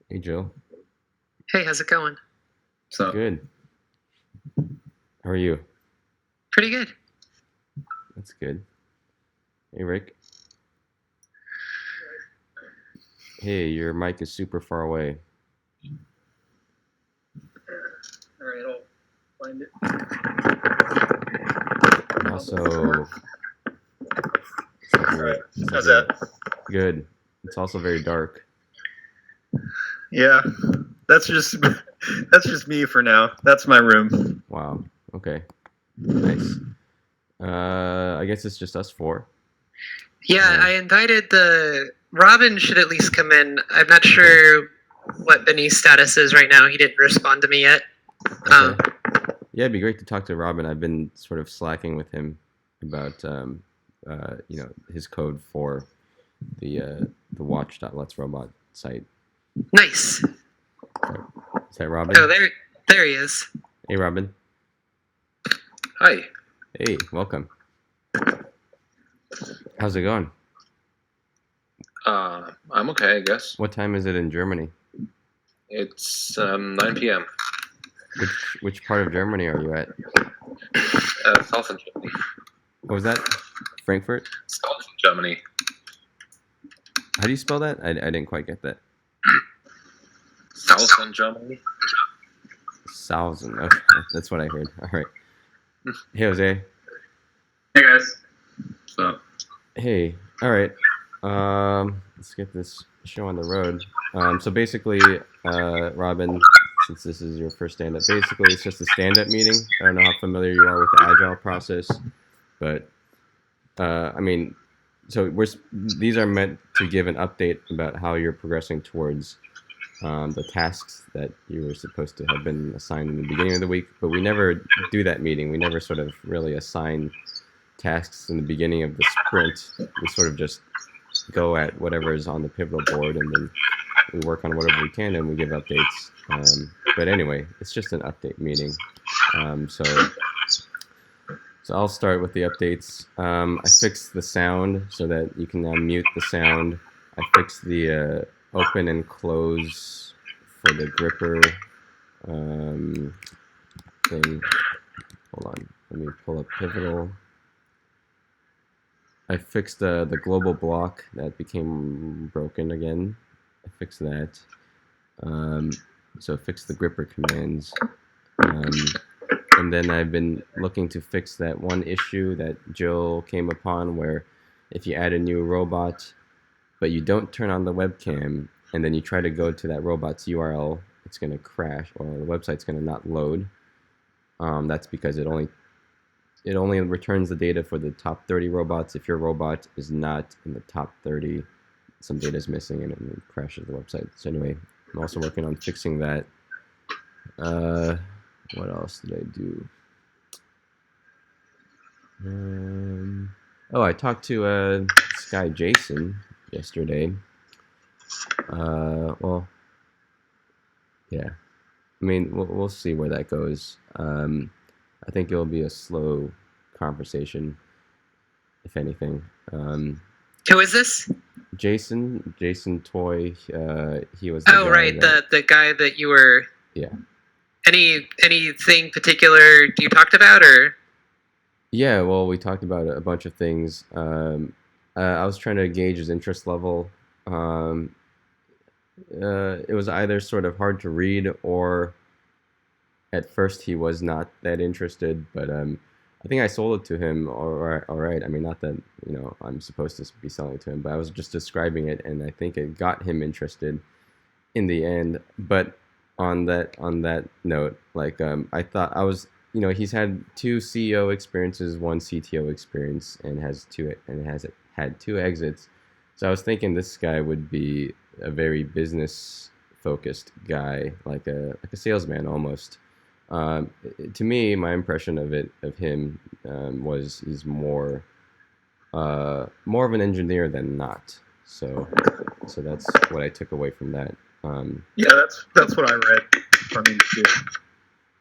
Hey, Joe. Hey, how's it going? So Good. How are you? Pretty good. That's good. Hey, Rick. Hey, your mic is super far away. all right, I'll find it. And also, How's that? Good. It's also very dark. Yeah, that's just me for now. That's my room. Wow. Okay. Nice. I guess it's just us four. Yeah, I invited Robin should at least come in. I'm not sure what Benny's status is right now. He didn't respond to me yet. Okay. Yeah, it'd be great to talk to Robin. I've been sort of slacking with him about his code for the watch.letsrobot site. Nice. Is that Robin? Oh, there he is. Hey, Robin. Hi. Hey, welcome. How's it going? I'm okay, I guess. What time is it in Germany? It's 9 p.m. Which part of Germany are you at? Southern Germany. What was that? Frankfurt? Southern Germany. How do you spell that? I didn't quite get that. Southern Germany. Southern. Okay, that's what I heard. All right. Hey, Jose. Hey guys. So. Hey. All right. Let's get this show on the road. So basically, Robin, since this is your first stand-up, basically it's just a stand-up meeting. I don't know how familiar you are with the Agile process, but so these are meant to give an update about how you're progressing towards the tasks that you were supposed to have been assigned in the beginning of the week, but we never do that meeting. We never sort of really assign tasks in the beginning of the sprint. We sort of just go at whatever is on the pivotal board, and then we work on whatever we can, and we give updates. But anyway, it's just an update meeting. So I'll start with the updates. I fixed the sound so that you can now mute the sound. I fixed the open and close for the gripper thing. Hold on, let me pull up Pivotal. I fixed the global block that became broken again. I fixed that. So I fixed the gripper commands. And then I've been looking to fix that one issue that Jill came upon where if you add a new robot, but you don't turn on the webcam, and then you try to go to that robot's URL, it's going to crash, or the website's going to not load. That's because it only returns the data for the top 30 robots. If your robot is not in the top 30, some data is missing and it crashes the website. So anyway, I'm also working on fixing that. What else did I do? I talked to this guy Jason yesterday. Yeah. I mean, we'll see where that goes. I think it'll be a slow conversation, if anything. Who is this? Jason Toy. He was. Oh, right, the guy that you were. Yeah. Anything particular you talked about, or? Yeah, well, we talked about a bunch of things. I was trying to gauge his interest level. It was either sort of hard to read, or at first he was not that interested. But I think I sold it to him. All right. I mean, not that I'm supposed to be selling it to him, but I was just describing it, and I think it got him interested in the end. But on that note, like I thought he's had 2 CEO experiences, 1 CTO experience, and has had 2 exits. So I was thinking this guy would be a very business focused guy, like a salesman almost. To me, my impression of him was he's more of an engineer than not. So that's what I took away from that. Yeah, that's what I read. for me to do.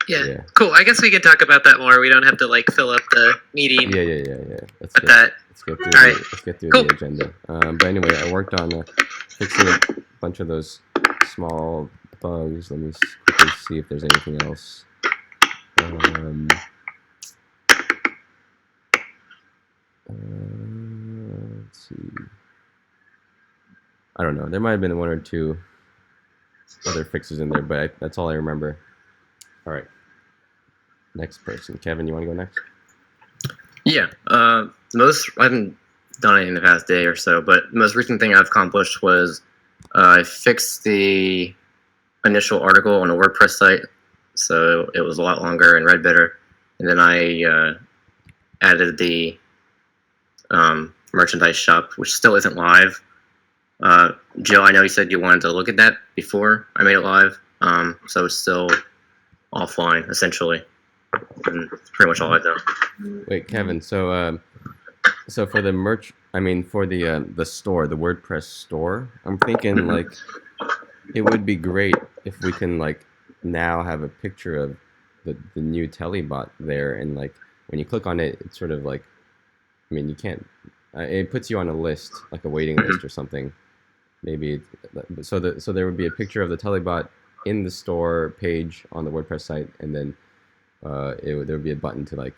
Yeah. Cool. I guess we can talk about that more. We don't have to like fill up the meeting. Yeah. Let's get through Cool. the agenda. But anyway, I worked on fixing a bunch of those small bugs. Let me quickly see if there's anything else. Let's see. I don't know. There might have been one or two other fixes in there, but that's all I remember. All right. Next person. Kevin, you want to go next? Yeah. I haven't done it in the past day or so, but the most recent thing I've accomplished was I fixed the initial article on a WordPress site, so it was a lot longer and read better. And then I added the merchandise shop, which still isn't live. Joe, I know you said you wanted to look at that before I made it live, so it's still offline essentially. And that's pretty much all I've done. Wait, Kevin. So for the merch, for the store, the WordPress store, I'm thinking like it would be great if we can like now have a picture of the new Telebot there, and like when you click on it, it's sort of like, you can't. It puts you on a list, like a waiting list or something. Maybe so there would be a picture of the Telebot in the store page on the WordPress site, and then there would be a button to like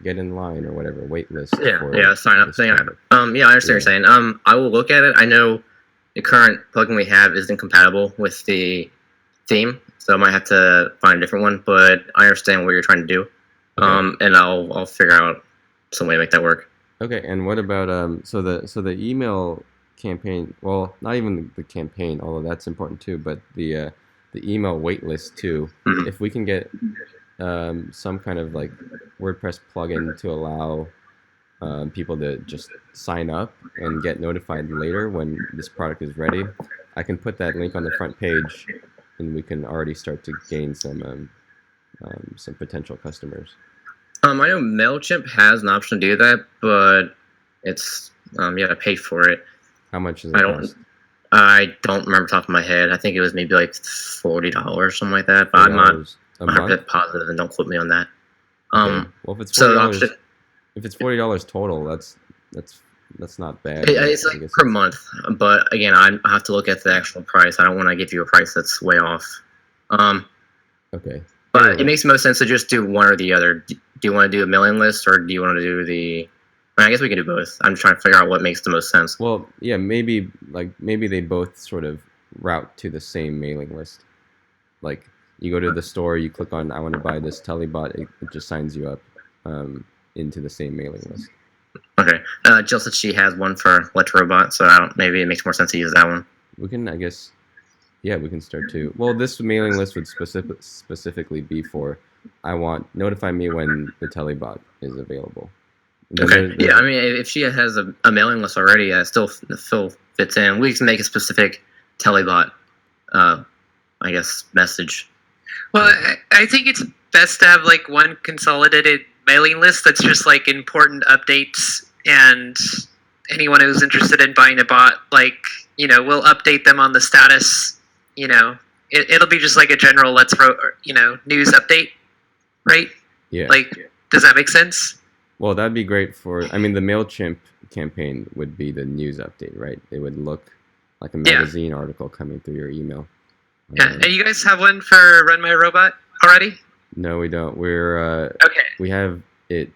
get in line or whatever, wait list. Sign up thing. I understand what you're saying. I will look at it. I know the current plugin we have isn't compatible with the theme, so I might have to find a different one. But I understand what you're trying to do, and I'll figure out some way to make that work. Okay, and what about so the email campaign? Well, not even the campaign, although that's important too, but the email waitlist too. Mm-hmm. If we can get some kind of like WordPress plugin to allow people to just sign up and get notified later when this product is ready, I can put that link on the front page, and we can already start to gain some potential customers. I know MailChimp has an option to do that, but it's you have to pay for it. How much does it cost? I don't remember top of my head. I think it was maybe like $40, something like that. But I'm not 100% positive, and don't quote me on that. Okay. Well, if it's $40, if it's $40 total, that's not bad. It's like per month, but again, I have to look at the actual price. I don't want to give you a price that's way off. Okay. But it makes the most sense to just do one or the other. Do you want to do a mailing list, or do you want to do the? I guess we can do both. I'm trying to figure out what makes the most sense. Well, yeah, maybe they both sort of route to the same mailing list. Like you go to the store, you click on I want to buy this Telebot, it just signs you up into the same mailing list. Okay. Jill said she has one for RunMyRobot, so maybe it makes more sense to use that one. We can, I guess. Yeah, we can start to. Well, this mailing list would specifically be for notify me when the Telebot is available. Okay. Yeah, if she has a mailing list already, it still fits in. We can make a specific Telebot, message. Well, I think it's best to have like one consolidated mailing list that's just like important updates, and anyone who's interested in buying a bot, we'll update them on the status. It'll be just like a general news update, right? Yeah. Does that make sense? Well, that'd be great for. The MailChimp campaign would be the news update, right? It would look like a magazine article coming through your email. Yeah. And you guys have one for RunMyRobot already? No, we don't. We're okay. We have it,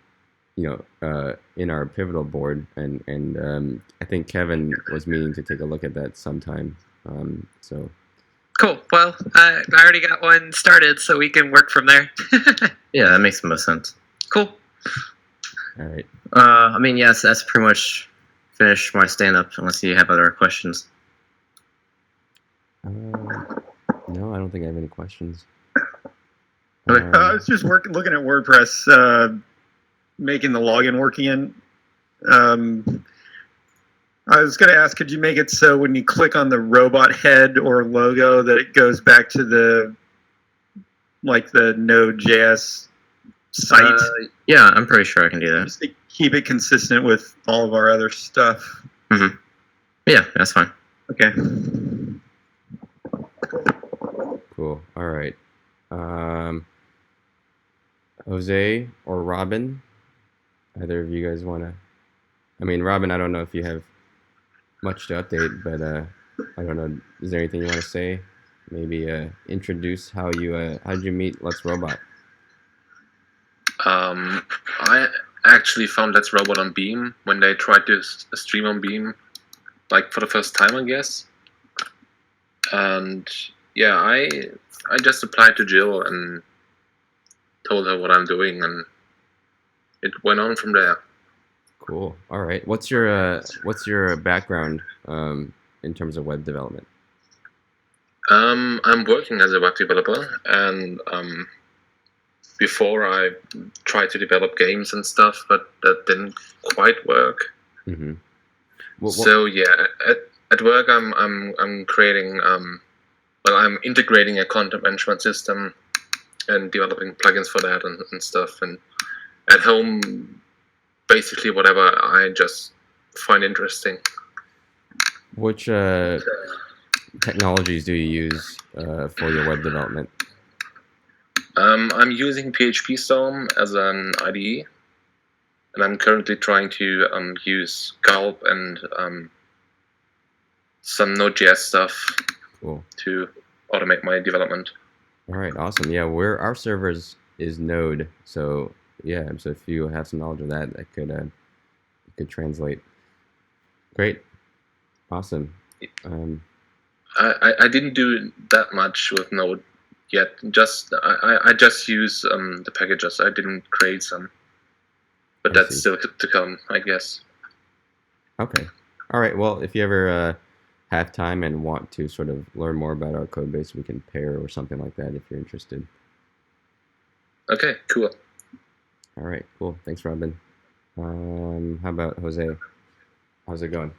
in our pivotal board, and I think Kevin was meaning to take a look at that sometime. So. Cool. Well, I already got one started, so we can work from there. Yeah, that makes the most sense. Cool. All right. Yes, that's pretty much finished my stand-up, unless you have other questions. No, I don't think I have any questions. I was just looking at WordPress, making the login work again. I was going to ask, could you make it so when you click on the robot head or logo that it goes back to the Node.js site? Yeah, I'm pretty sure I can do that. Just to keep it consistent with all of our other stuff. Mm-hmm. Yeah, that's fine. Okay. Cool. All right. Um, Jose or Robin? Either of you guys want to? I mean, Robin, I don't know if you have much to update, but I don't know. Is there anything you want to say? Maybe introduce how did you meet Let's Robot? I actually found Let's Robot on Beam when they tried to stream on Beam, like for the first time, I guess. And yeah, I just applied to Jill and told her what I'm doing, and it went on from there. Cool. All right. What's your background in terms of web development? I'm working as a web developer, and before I tried to develop games and stuff, but that didn't quite work. Mm-hmm. So yeah, at work I'm creating I'm integrating a content management system and developing plugins for that and stuff. And at home, basically whatever I just find interesting. Which technologies do you use for your web development? I'm using PHP Storm as an IDE, and I'm currently trying to use Gulp and some Node.js stuff Cool. to automate my development. All right, awesome. Yeah, our servers is Node, so yeah. So if you have some knowledge of that, that could translate. Great, awesome. I didn't do that much with Node yet. I just use the packages. I didn't create some, but I that's see. still to come, I guess. Okay. All right. Well, if you ever have time and want to sort of learn more about our code base, we can pair or something like that if you're interested. Okay, cool. All right. Cool. Thanks, Robin. How about Jose? How's it going?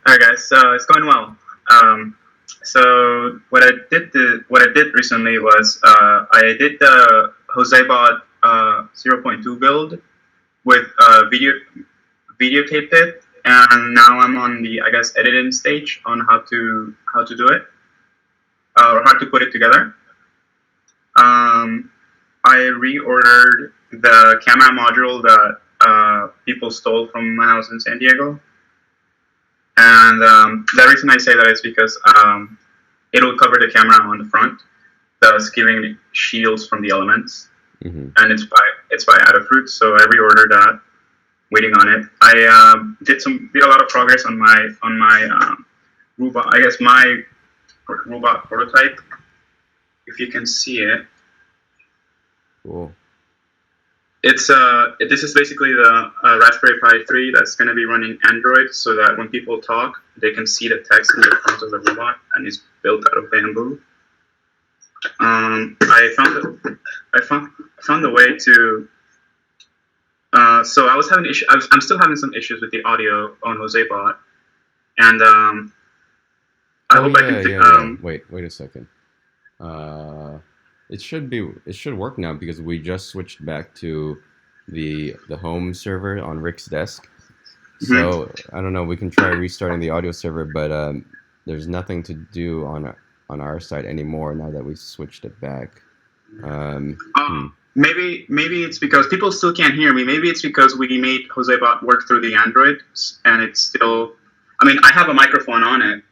All right, guys. So it's going well. So what I did recently was I did the JoseBot 0.2 build with videotaped it, and now I'm on the editing stage on how to do it or how to put it together. I reordered the camera module that people stole from my house in San Diego. And the reason I say that is because it'll cover the camera on the front, thus giving shields from the elements. Mm-hmm. And it's by Adafruit, so I reordered that, waiting on it. I did a lot of progress on my robot. I guess my robot prototype, if you can see it. Cool. It's this is basically the Raspberry Pi 3 that's going to be running Android, so that when people talk, they can see the text in the front of the robot, and it's built out of bamboo. I found a way to. So I was having issues. I'm still having some issues with the audio on JoseBot, and I hope I can. Wait a second. It should work now because we just switched back to the home server on Rick's desk. So I don't know. We can try restarting the audio server, but there's nothing to do on our side anymore now that we switched it back. Maybe it's because people still can't hear me. Maybe it's because we made JoseBot work through the Android, and it's still. I mean, I have a microphone on it.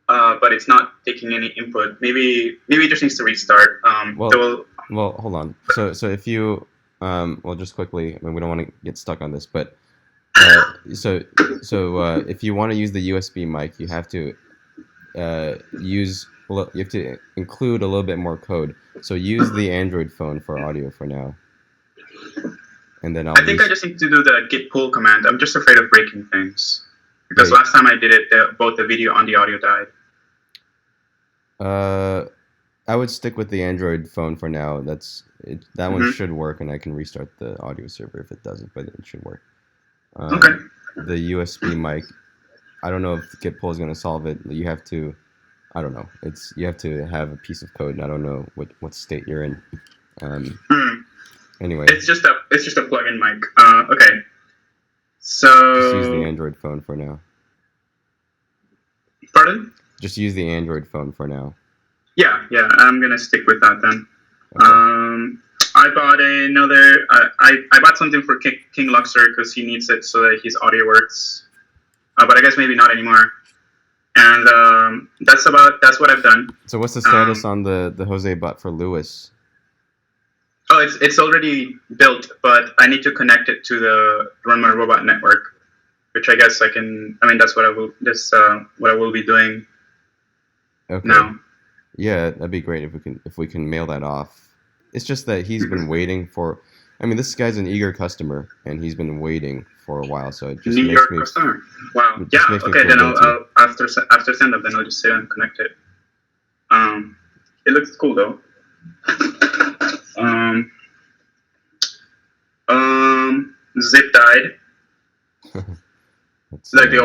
But it's not taking any input. Maybe it just needs to restart. Well, hold on. So if you, just quickly, I mean, we don't want to get stuck on this, but so if you want to use the USB mic, you have to include a little bit more code. So use the Android phone for audio for now, and then I think I just need to do the git pull command. I'm just afraid of breaking things. Because last time I did it, both the video and the audio died. I would stick with the Android phone for now. That one should work, and I can restart the audio server if it doesn't, but it should work. Okay. The USB mic, I don't know if git pull is going to solve it. You have to, I don't know. You have to have a piece of code, and I don't know what state you're in. Anyway, it's just a plug-in mic. Okay. So just use the Android phone for now. Pardon? just use the Android phone for now. Yeah, I'm gonna stick with that then. Okay. I bought another. I bought something for King Luxor because he needs it so that his audio works. But I guess maybe not anymore. And that's what I've done. So what's the status on the Jose bot for Lewis? Oh, it's already built, but I need to connect it to the RunMyRobot network, which I guess I can. I mean, that's what I will. What I will be doing Okay. now. Yeah, that'd be great if we can mail that off. It's just that he's been waiting for. I mean, this guy's an eager customer, and he's been waiting for a while. So it just New makes York me. customer. Wow. It Yeah. just makes me Okay. feel Then guilty. I'll after send up, then I'll just sit and connect it. It looks cool though. Zip died. That's, Like the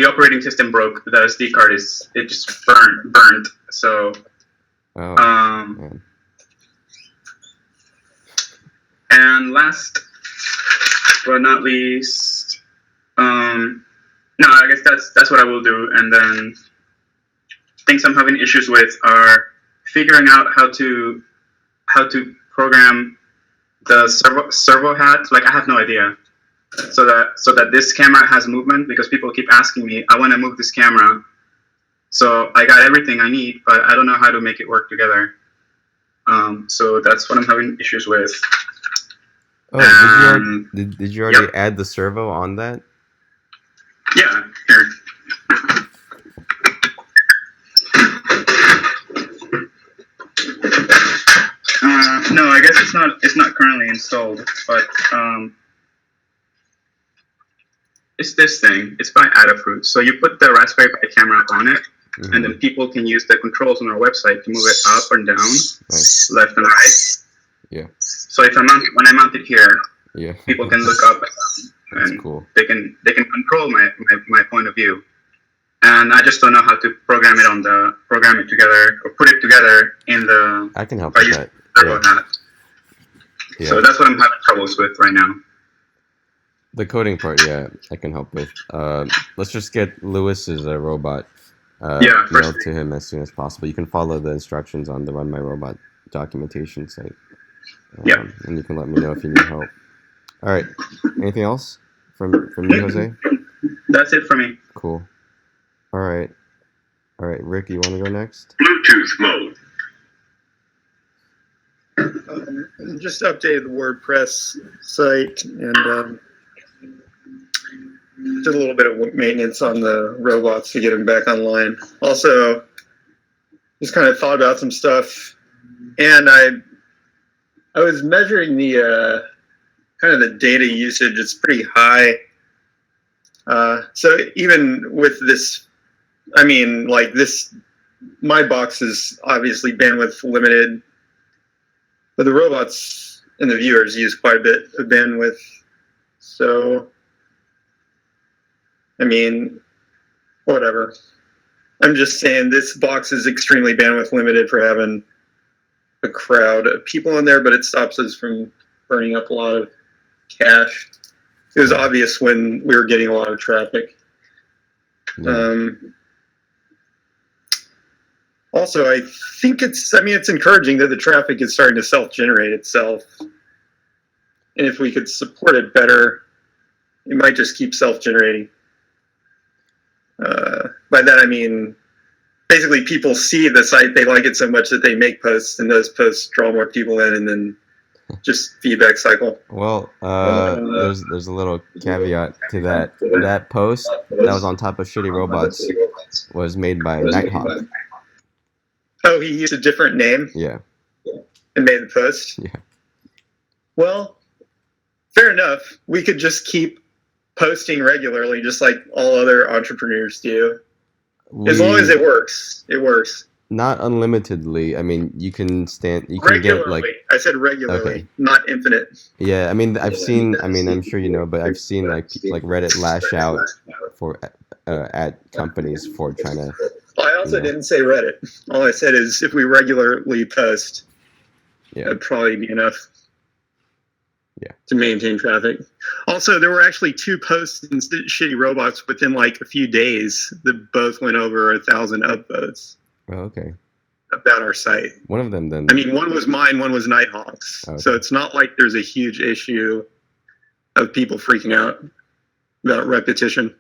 operating system broke. The SD card it just burnt. So oh, man. and last but not least, no, I guess that's what I will do. And then things I'm having issues with are figuring out how to program the servo hat. Like I have no idea. So that this camera has movement, because people keep asking me, I want to move this camera. So I got everything I need, but I don't know how to make it work together. So that's what I'm having issues with. Oh, did you already add the servo on that? Yeah, here. No, I guess it's not currently installed, but it's this thing. It's by Adafruit. So you put the Raspberry Pi camera on it, and then people can use the controls on our website to move it up and down, Nice. left and right. Yeah. So when I mount it here, Yeah. people can look up and down, That's and cool. they can control my point of view. And I just don't know how to program it together or put it together in the. I can help with that. Servo hat. Yeah. So that's what I'm having troubles with right now. The coding part, yeah, I can help with. Let's just get Lewis's robot mailed to him as soon as possible. You can follow the instructions on the RunMyRobot documentation site. And you can let me know if you need help. All right. Anything else from you, Jose? That's it for me. Cool. All right, Rick, you want to go next? Bluetooth mode. Just updated the WordPress site and did a little bit of maintenance on the robots to get them back online. Also, just kind of thought about some stuff, and I was measuring the kind of the data usage. It's pretty high. So even with this, I mean, like this, my box is obviously bandwidth limited, but the robots and the viewers use quite a bit of bandwidth. So, I mean, whatever. I'm just saying this box is extremely bandwidth limited for having a crowd of people in there, but it stops us from burning up a lot of cache. It was obvious when we were getting a lot of traffic. Yeah. Also, I think it's encouraging that the traffic is starting to self-generate itself. And if we could support it better, it might just keep self-generating. By that I mean, basically people see the site, they like it so much that they make posts, and those posts draw more people in, and then just feedback cycle. Well, there's a little caveat to that. That post that was on top of Shitty Robots was made by Nighthawk. Oh, he used a different name? Yeah. And made the post? Yeah. Well, fair enough. We could just keep posting regularly, just like all other entrepreneurs do. As long as it works, it works. Not unlimitedly. I mean, you can Regularly. get like. I said regularly, Okay. not infinite. Yeah, I mean, I've seen. I mean, I'm sure you know, but I've seen like Reddit lash out for at companies for trying to. I also didn't say Reddit. All I said is if we regularly post, Yeah. that'd probably be enough. to maintain traffic. Also, there were actually 2 posts in Shitty Robots within like a few days that both went over 1,000 upvotes Oh, okay. about our site. One of them then. I mean, one was mine, one was Nighthawk's. Okay. So it's not like there's a huge issue of people freaking out about repetition.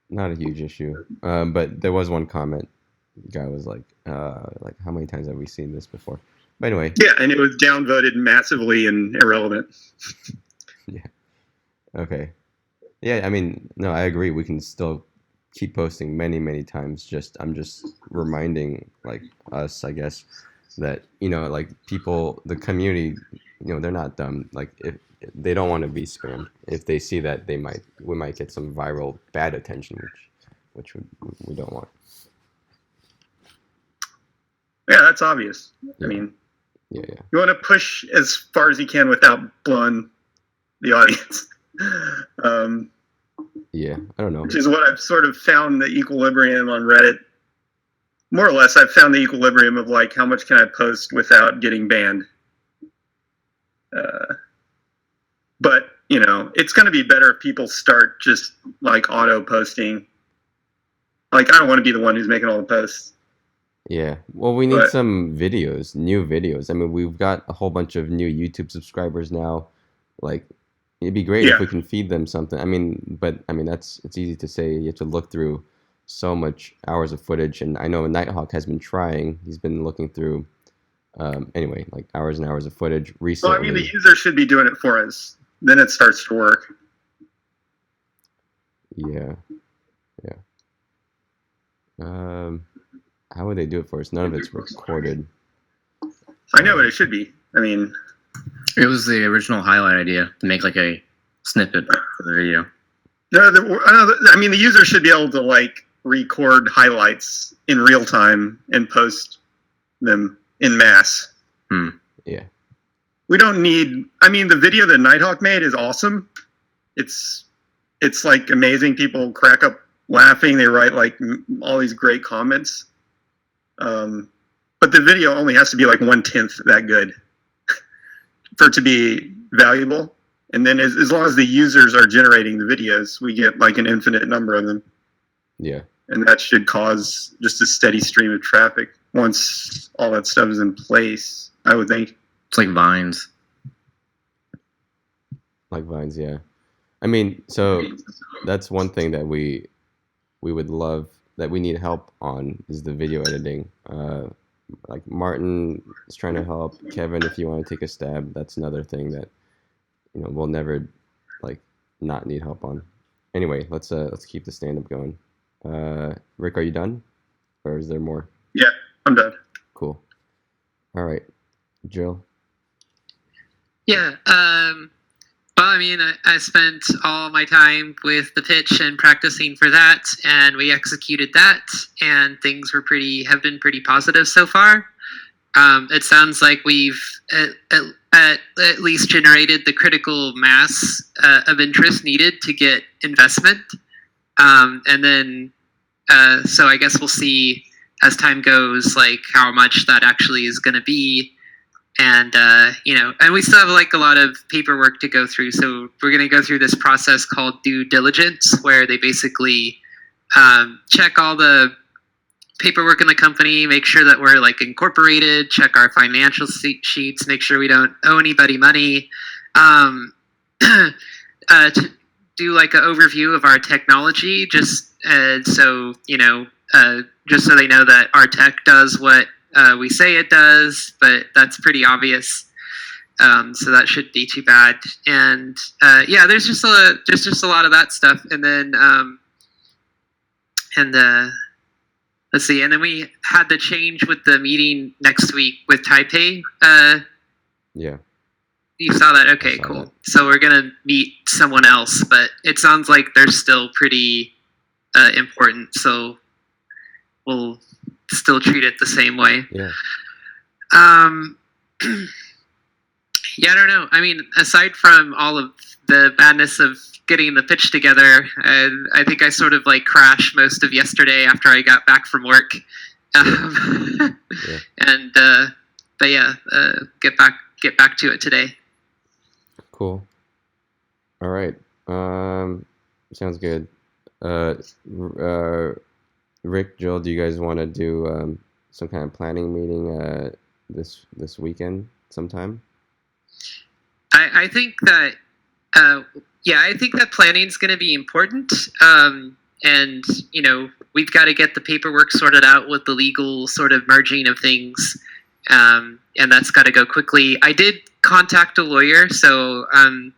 Not a huge issue. But there was one comment. The guy was like, how many times have we seen this before? But anyway. Yeah, and it was downvoted massively and irrelevant. Yeah. Okay. Yeah, I mean, no, I agree. We can still keep posting many, many times. I'm just reminding like us, I guess, that, you know, like people, the community, you know, they're not dumb. Like if they don't want to be spammed. If they see that, we might get some viral bad attention, which we don't want. Yeah, that's obvious. Yeah. I mean, Yeah. you want to push as far as you can without blowing the audience. Yeah, I don't know. Which is what I've sort of found the equilibrium on Reddit. More or less, I've found the equilibrium of like, how much can I post without getting banned? But, you know, it's going to be better if people start just like auto posting. Like, I don't want to be the one who's making all the posts. Yeah. Well, we need But- some videos, new videos. I mean, we've got a whole bunch of new YouTube subscribers now. Like, it'd be great if Yeah. we can feed them something. I mean, it's easy to say. You have to look through so much hours of footage, and I know Nighthawk has been trying. He's been looking through, anyway, like hours and hours of footage recently. Well, I mean, the user should be doing it for us. Then it starts to work. Yeah. How would they do it for us? None of it's recorded. I know, but it should be. I mean, It was the original highlight idea to make like a snippet for the video. I mean, the user should be able to like record highlights in real time and post them in mass. Yeah. We don't need. I mean, the video that Nighthawk made is awesome. It's like amazing. People crack up laughing. They write like all these great comments. But the video only has to be like 1/10 that good for it to be valuable. And then as long as the users are generating the videos, we get like an infinite number of them. Yeah. And that should cause just a steady stream of traffic once all that stuff is in place, I would think. It's like Vines. Like Vines, yeah. I mean, so that's one thing that we would love, that we need help on, is the video editing. Like Martin is trying to help. Kevin, if you want to take a stab, that's another thing that, you know, we'll never like not need help on. Anyway, let's keep the stand up going. Rick, are you done, or is there more? Yeah, I'm done. Cool. All right, Jill. Yeah. Well, I mean, I spent all my time with the pitch and practicing for that, and we executed that, and things have been pretty positive so far. It sounds like we've at least generated the critical mass of interest needed to get investment, and then so I guess we'll see as time goes, like how much that actually is going to be. And, you know, and we still have like a lot of paperwork to go through. So we're going to go through this process called due diligence, where they basically check all the paperwork in the company, make sure that we're like incorporated, check our financial sheets, make sure we don't owe anybody money, to do like an overview of our technology, just so, you know, just so they know that our tech does what we say it does, but that's pretty obvious. So that shouldn't be too bad. And yeah, there's just a lot of that stuff. And then let's see. And then we had the change with the meeting next week with Taipei. Yeah. You saw that? Okay, saw cool. that. So we're gonna meet someone else, but it sounds like they're still pretty important. So we'll still treat it the same way. Yeah. Yeah, I don't know. I mean, aside from all of the badness of getting the pitch together, I think I sort of like crashed most of yesterday after I got back from work. Yeah. And but yeah, get back to it today. Cool. All right. Sounds good. Rick, Joel, do you guys want to do some kind of planning meeting this weekend sometime? I think that I think that planning is going to be important. And we've got to get the paperwork sorted out with the legal sort of merging of things, and that's got to go quickly. I did contact a lawyer, so I'm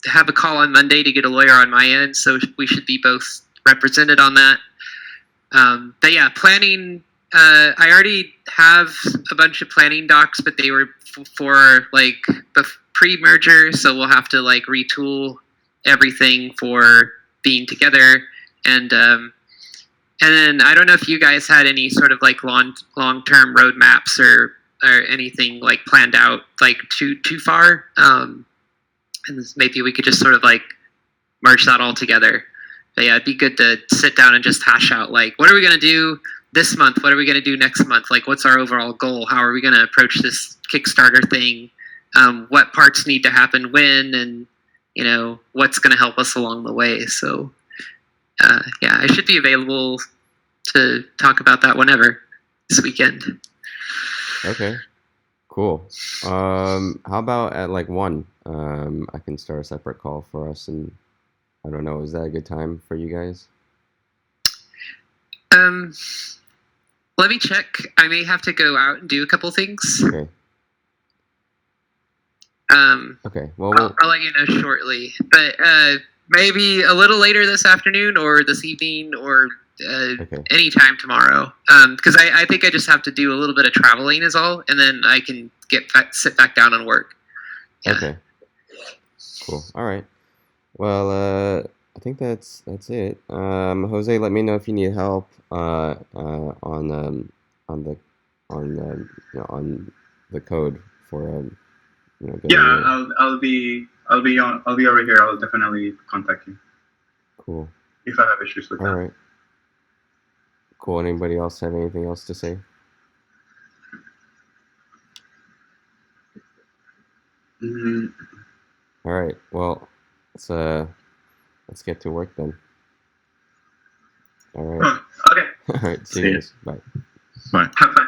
have a call on Monday to get a lawyer on my end, so we should be both represented on that. But yeah, planning. I already have a bunch of planning docs, but they were for like the pre-merger, so we'll have to like retool everything for being together. And then I don't know if you guys had any sort of like long-term roadmaps or anything like planned out like too far. And maybe we could just sort of like merge that all together. But yeah, it'd be good to sit down and just hash out like, what are we going to do this month? What are we going to do next month? Like, what's our overall goal? How are we going to approach this Kickstarter thing? What parts need to happen when, and what's going to help us along the way. So yeah, I should be available to talk about that whenever this weekend. Okay, cool. How about at like 1? I can start a separate call for us, and I don't know, is that a good time for you guys? Let me check. I may have to go out and do a couple things. Okay. Okay. Well, I'll let you know shortly. But maybe a little later this afternoon or this evening or okay. anytime tomorrow. Because I think I just have to do a little bit of traveling is all, and then I can sit back down and work. Yeah. Okay. Cool. All right. Well, I think that's it. Jose, let me know if you need help on the code for getting Yeah, I'll be over here. I'll definitely contact you Cool. if I have issues with All that. right. Cool. Anybody else have anything else to say? Mm, All right. Well, let's get to work then. All right. okay. All right. See you guys. Bye. Have fun.